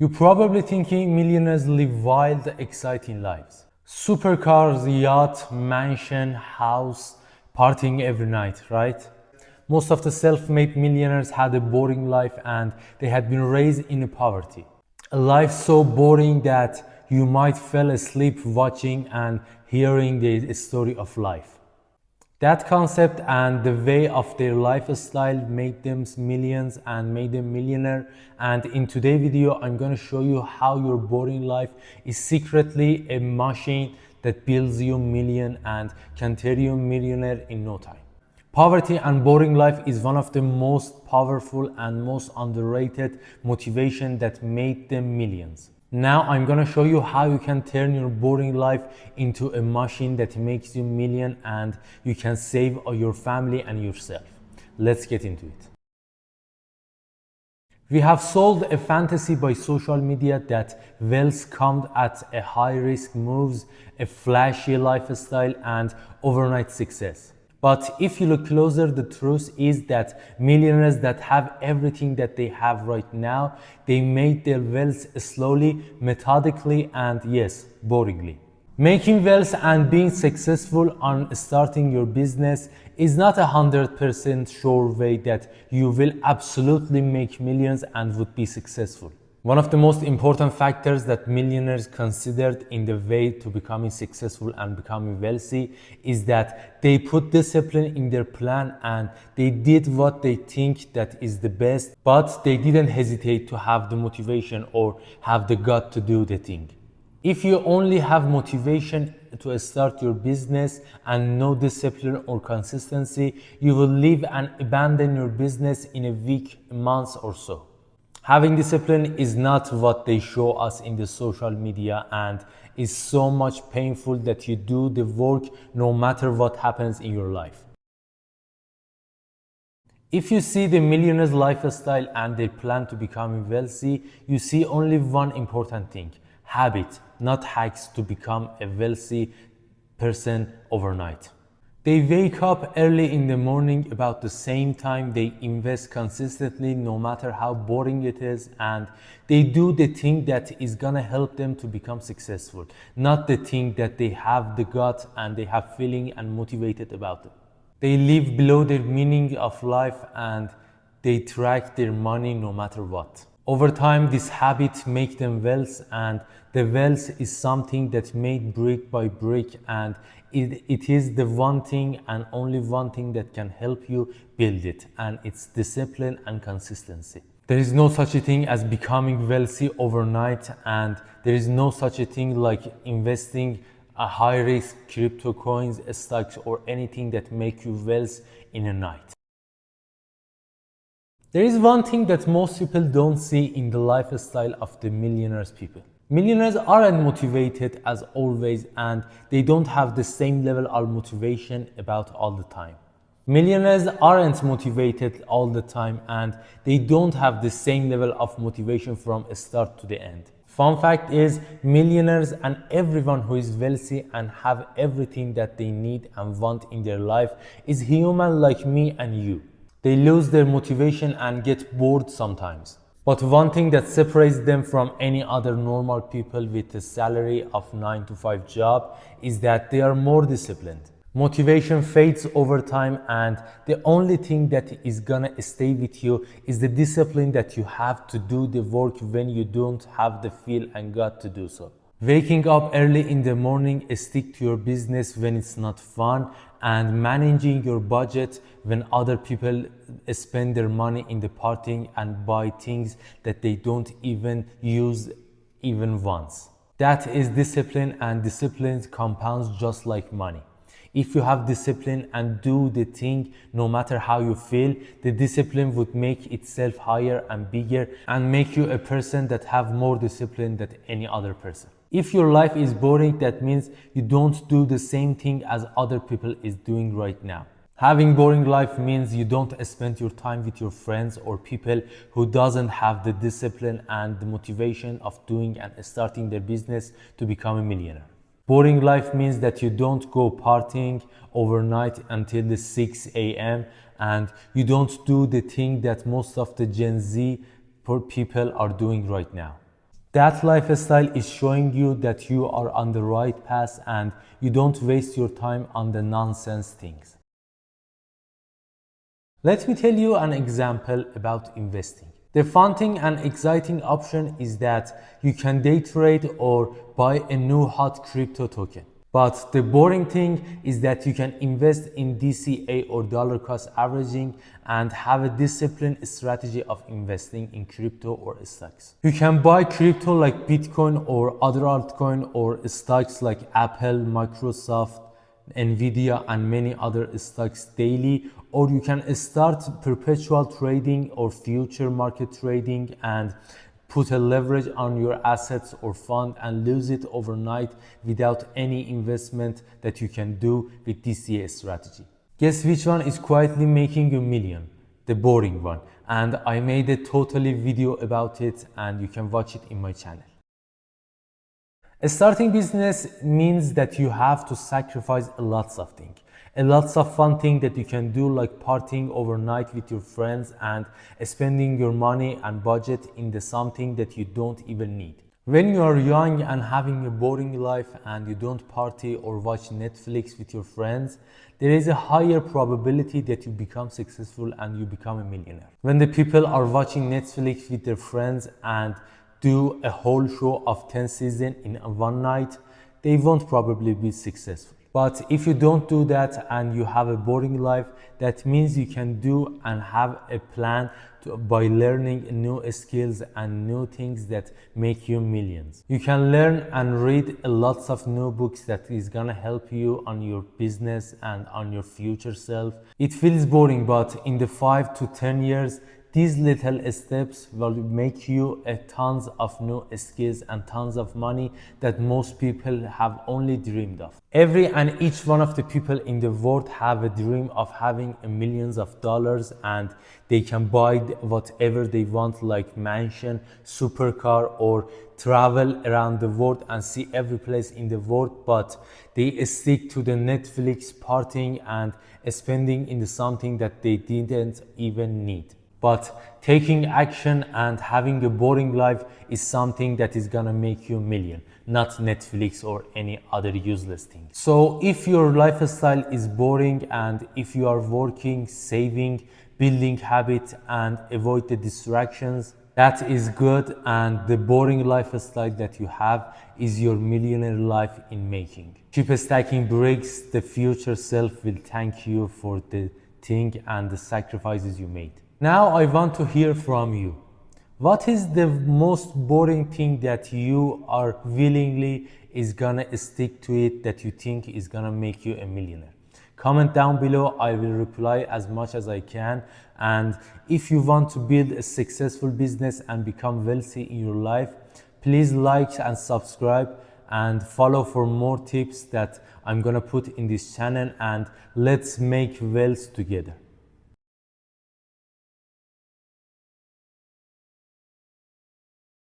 You're probably thinking millionaires live wild, exciting lives. Supercars, yacht, mansion, house, partying every night, right? Most of the self-made millionaires had a boring life and they had been raised in poverty. A life so boring that you might fall asleep watching and hearing the story of life. That concept and the way of their lifestyle made them millions and made them millionaire. And in today's video, I'm going to show you how your boring life is secretly a machine that builds you million and can turn you millionaire in no time. Poverty and boring life is one of the most powerful and most underrated motivation that made them millions. Now I'm gonna show you how you can turn your boring life into a machine that makes you million and you can save your family and yourself. Let's get into it. We have sold a fantasy by social media that wealth comes at a high risk moves, a flashy lifestyle and overnight success. But if you look closer, the truth is that millionaires that have everything that they have right now, they made their wealth slowly, methodically, and yes, boringly. Making wealth and being successful on starting your business is not 100% sure way that you will absolutely make millions and would be successful. One of the most important factors that millionaires considered in the way to becoming successful and becoming wealthy is that they put discipline in their plan and they did what they think that is the best, but they didn't hesitate to have the motivation or have the gut to do the thing. If you only have motivation to start your business and no discipline or consistency, you will leave and abandon your business in a week, months or so. Having discipline is not what they show us in the social media and is so much painful that you do the work no matter what happens in your life. If you see the millionaires' lifestyle and their plan to become wealthy, you see only one important thing: habit, not hacks to become a wealthy person overnight. They wake up early in the morning about the same time, they invest consistently no matter how boring it is, and they do the thing that is gonna help them to become successful, not the thing that they have the gut and they have feeling and motivated about it. They live below their meaning of life and they track their money no matter what. Over time, this habit makes them wealth, and the wealth is something that's made brick by brick, and it is the one thing and only one thing that can help you build it, and it's discipline and consistency. There is no such a thing as becoming wealthy overnight, and there is no such a thing like investing a high risk crypto coins, stocks, or anything that make you wealth in a night. There is one thing that most people don't see in the lifestyle of the millionaires people. Millionaires aren't motivated as always, and they don't have the same level of motivation about all the time. Millionaires aren't motivated all the time and they don't have the same level of motivation from start to the end. Fun fact is, millionaires and everyone who is wealthy and have everything that they need and want in their life is human like me and you. They lose their motivation and get bored sometimes. But one thing that separates them from any other normal people with a salary of 9 to 5 job is that they are more disciplined. Motivation fades over time, and the only thing that is gonna stay with you is the discipline that you have to do the work when you don't have the feel and gut to do so. Waking up early in the morning, stick to your business when it's not fun, and managing your budget when other people spend their money in the partying and buy things that they don't even use even once. That is discipline, and discipline compounds just like money. If you have discipline and do the thing no matter how you feel, the discipline would make itself higher and bigger and make you a person that have more discipline than any other person. If your life is boring, that means you don't do the same thing as other people is doing right now. Having boring life means you don't spend your time with your friends or people who doesn't have the discipline and the motivation of doing and starting their business to become a millionaire. Boring life means that you don't go partying overnight until the 6 a.m. and you don't do the thing that most of the Gen Z people are doing right now. That lifestyle is showing you that you are on the right path and you don't waste your time on the nonsense things. Let me tell you an example about investing. The fun thing and exciting option is that you can day trade or buy a new hot crypto token. But the boring thing is that you can invest in DCA or dollar cost averaging and have a disciplined strategy of investing in crypto or stocks. You can buy crypto like Bitcoin or other altcoin or stocks like Apple, Microsoft, Nvidia and many other stocks daily, or you can start perpetual trading or future market trading and put a leverage on your assets or fund and lose it overnight without any investment that you can do with DCA strategy. Guess which one is quietly making you a million? The boring one. And I made a totally video about it and you can watch it in my channel. Starting business means that you have to sacrifice lots of things. A lots of fun things that you can do, like partying overnight with your friends and spending your money and budget in the something that you don't even need. When you are young and having a boring life and you don't party or watch Netflix with your friends, there is a higher probability that you become successful and you become a millionaire. When the people are watching Netflix with their friends and do a whole show of 10 seasons in one night, they won't probably be successful. But if you don't do that and you have a boring life, that means you can do and have a plan by learning new skills and new things that make you millions. You can learn and read lots of new books that is gonna help you on your business and on your future self. It feels boring, but in the 5 to 10 years, these little steps will make you tons of new skills and tons of money that most people have only dreamed of. Every and each one of the people in the world have a dream of having millions of dollars and they can buy whatever they want, like mansion, supercar, or travel around the world and see every place in the world, but they stick to the Netflix, partying and spending in something that they didn't even need. But taking action and having a boring life is something that is gonna make you a million, not Netflix or any other useless thing. So if your lifestyle is boring and if you are working, saving, building habits and avoid the distractions, that is good, and the boring lifestyle that you have is your millionaire life in making. Keep stacking bricks, the future self will thank you for the thing and the sacrifices you made. Now I want to hear from you. What is the most boring thing that you are willingly is gonna stick to it, that you think is gonna make you a millionaire? Comment down below, I will reply as much as I can. And if you want to build a successful business and become wealthy in your life, please like and subscribe and follow for more tips that I'm gonna put in this channel, and let's make wealth together.